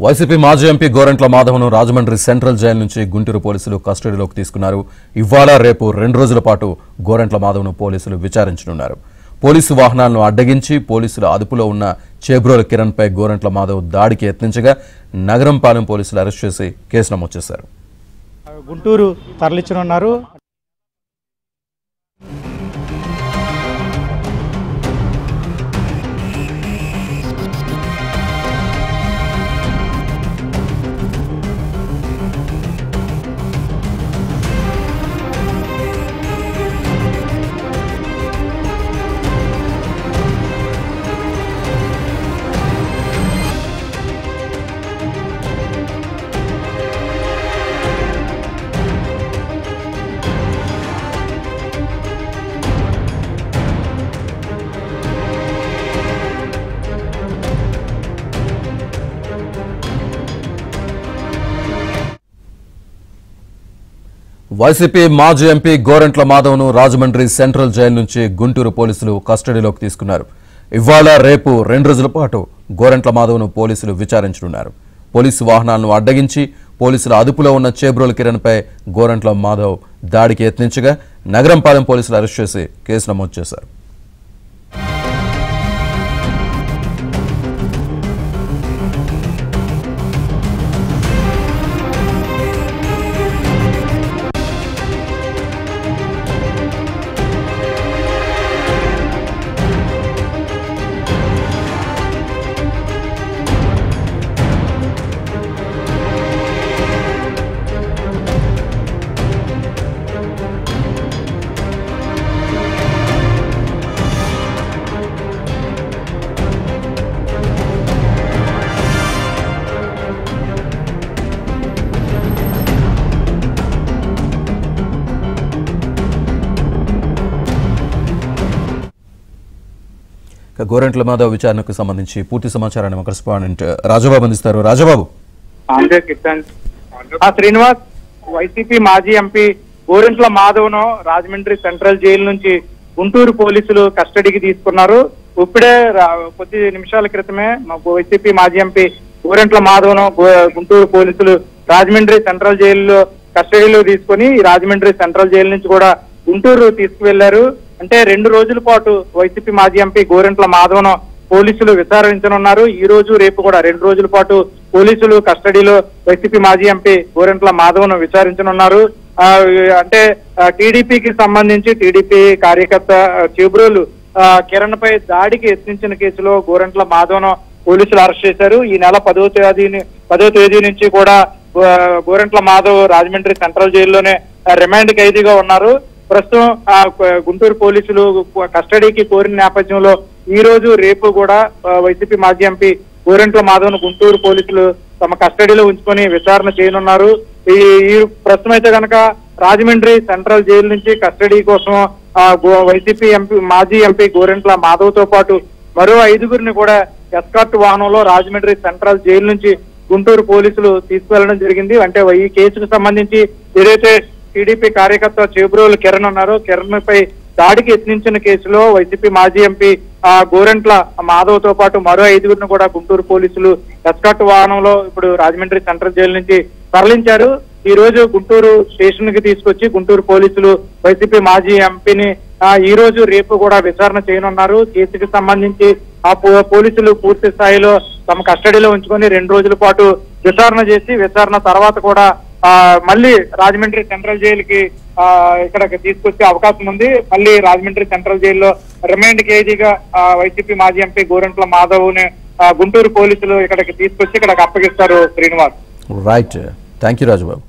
YCP మాజీ MP Gorantla మాధవను Rajahmundry central jail నుంచి గుంటూరు పోలీసులు కస్టడీలోకి తీసుకున్నారు. ఇవాళ రేపు 2 రోజుల పాటు గోరంట్ల మాధవను పోలీసులు విచారించనున్నారు. పోలీసు వాహనాలను అడ్డగించి పోలీసుల అదుపులో ఉన్న చేబ్రోలు కిరణ్ పై గోరంట్ల మాధవ్ దాడికి యత్నించగా నగరంపాలెం పోలీసులు అరెస్ట్ చేసి కేసు నమోదు చేశారు. గుంటూరు తరలించనున్నారు. వైసీపీ మాజీ ఎంపీ గోరంట్ల మాధవ్ను రాజమండ్రి సెంట్రల్ జైలు నుంచి గుంటూరు పోలీసులు కస్టడీలోకి తీసుకున్నారు. ఇవాళ రేపు 2 రోజుల పాటు గోరంట్ల మాధవ్ను పోలీసులు విచారించనున్నారు. పోలీసు వాహనాలను అడ్డగించి పోలీసుల అదుపులో ఉన్న చేబ్రోలు కిరణ్ పై గోరంట్ల మాధవ్ దాడికి యత్నించగా నగరంపాలెం పోలీసులు అరెస్ట్ చేసి కేసు నమోదు చేశారు. గోరంట్ల మాధవ్ విచారణకు సంబంధించి పూర్తి సమాచారాన్ని మా కరెస్పాండెంట్ రాజబాబు అందిస్తారు. రాజబాబు. శ్రీనివాస్, వైసీపీ మాజీ ఎంపీ గోరంట్ల మాధవ్ను రాజమండ్రి సెంట్రల్ జైలు నుంచి గుంటూరు పోలీసులు కస్టడీకి తీసుకున్నారు. ఇప్పుడే కొద్ది నిమిషాల క్రితమే వైసీపీ మాజీ ఎంపీ గోరంట్ల మాధవ్ను గుంటూరు పోలీసులు రాజమండ్రి సెంట్రల్ జైల్లో కస్టడీలో తీసుకుని రాజమండ్రి సెంట్రల్ జైలు నుంచి కూడా గుంటూరు తీసుకువెళ్లారు. అంటే 2 రోజుల పాటు వైసీపీ మాజీ ఎంపీ గోరంట్ల మాధవ్ను పోలీసులు విచారించనున్నారు. ఈ రోజు రేపు కూడా 2 రోజుల పాటు పోలీసులు కస్టడీలో వైసీపీ మాజీ ఎంపీ గోరంట్ల మాధవ్ను విచారించనున్నారు. అంటే టీడీపీకి సంబంధించి టీడీపీ కార్యకర్త చేబ్రోలు కిరణ్ పై దాడికి యత్నించిన కేసులో గోరంట్ల మాధవ్ను పోలీసులు అరెస్ట్ చేశారు. ఈ నెల 10వ తేదీ నుంచి కూడా గోరంట్ల మాధవ్ రాజమండ్రి సెంట్రల్ జైల్లోనే రిమాండ్ ఖైదీగా ఉన్నారు. ప్రస్తుతం గుంటూరు పోలీసులు కస్టడీకి కోరిన నేపథ్యంలో ఈ రోజు రేపు కూడా వైసీపీ మాజీ ఎంపీ గోరంట్ల మాధవ్ను గుంటూరు పోలీసులు తమ కస్టడీలో ఉంచుకొని విచారణ చేయనున్నారు. ఈ ప్రస్తుతం అయితే కనుక రాజమండ్రి సెంట్రల్ జైలు నుంచి కస్టడీ కోసం వైసీపీ మాజీ ఎంపీ గోరంట్ల మాధవ్ తో పాటు మరో 5గురిని కూడా ఎస్కార్ట్ వాహనంలో రాజమండ్రి సెంట్రల్ జైలు నుంచి గుంటూరు పోలీసులు తీసుకువెళ్లడం జరిగింది. అంటే ఈ కేసుకు సంబంధించి ఏదైతే టీడీపీ కార్యకర్త చేబ్రోలు కిరణ్ ఉన్నారో కిరణ్ పై దాడికి యత్నించిన కేసులో వైసీపీ మాజీ ఎంపీ గోరంట్ల మాధవ్ తో పాటు మరో 5గురిని కూడా గుంటూరు పోలీసులు ఎస్కార్ట్ వాహనంలో ఇప్పుడు రాజమండ్రి సెంట్రల్ జైలు నుంచి తరలించారు. ఈ రోజు గుంటూరు స్టేషన్ కి తీసుకొచ్చి గుంటూరు పోలీసులు వైసీపీ మాజీ ఎంపీని ఈ రోజు రేపు కూడా విచారణ చేయనున్నారు. కేసుకి సంబంధించి పోలీసులు పూర్తి స్థాయిలో తమ కస్టడీలో ఉంచుకొని 2 రోజుల పాటు విచారణ చేసి విచారణ తర్వాత కూడా మళ్ళీ రాజమండ్రి సెంట్రల్ జైలుకి ఇక్కడికి తీసుకొచ్చే అవకాశం ఉంది. మళ్ళీ రాజమండ్రి సెంట్రల్ జైల్లో రిమాండ్ ఖైదీగా వైసీపీ మాజీ ఎంపీ గోరంట్ల మాధవ్ ని గుంటూరు పోలీసులు ఇక్కడికి తీసుకొచ్చి ఇక్కడికి అప్పగిస్తారు. Srinivas. Right, thank you Rajababu.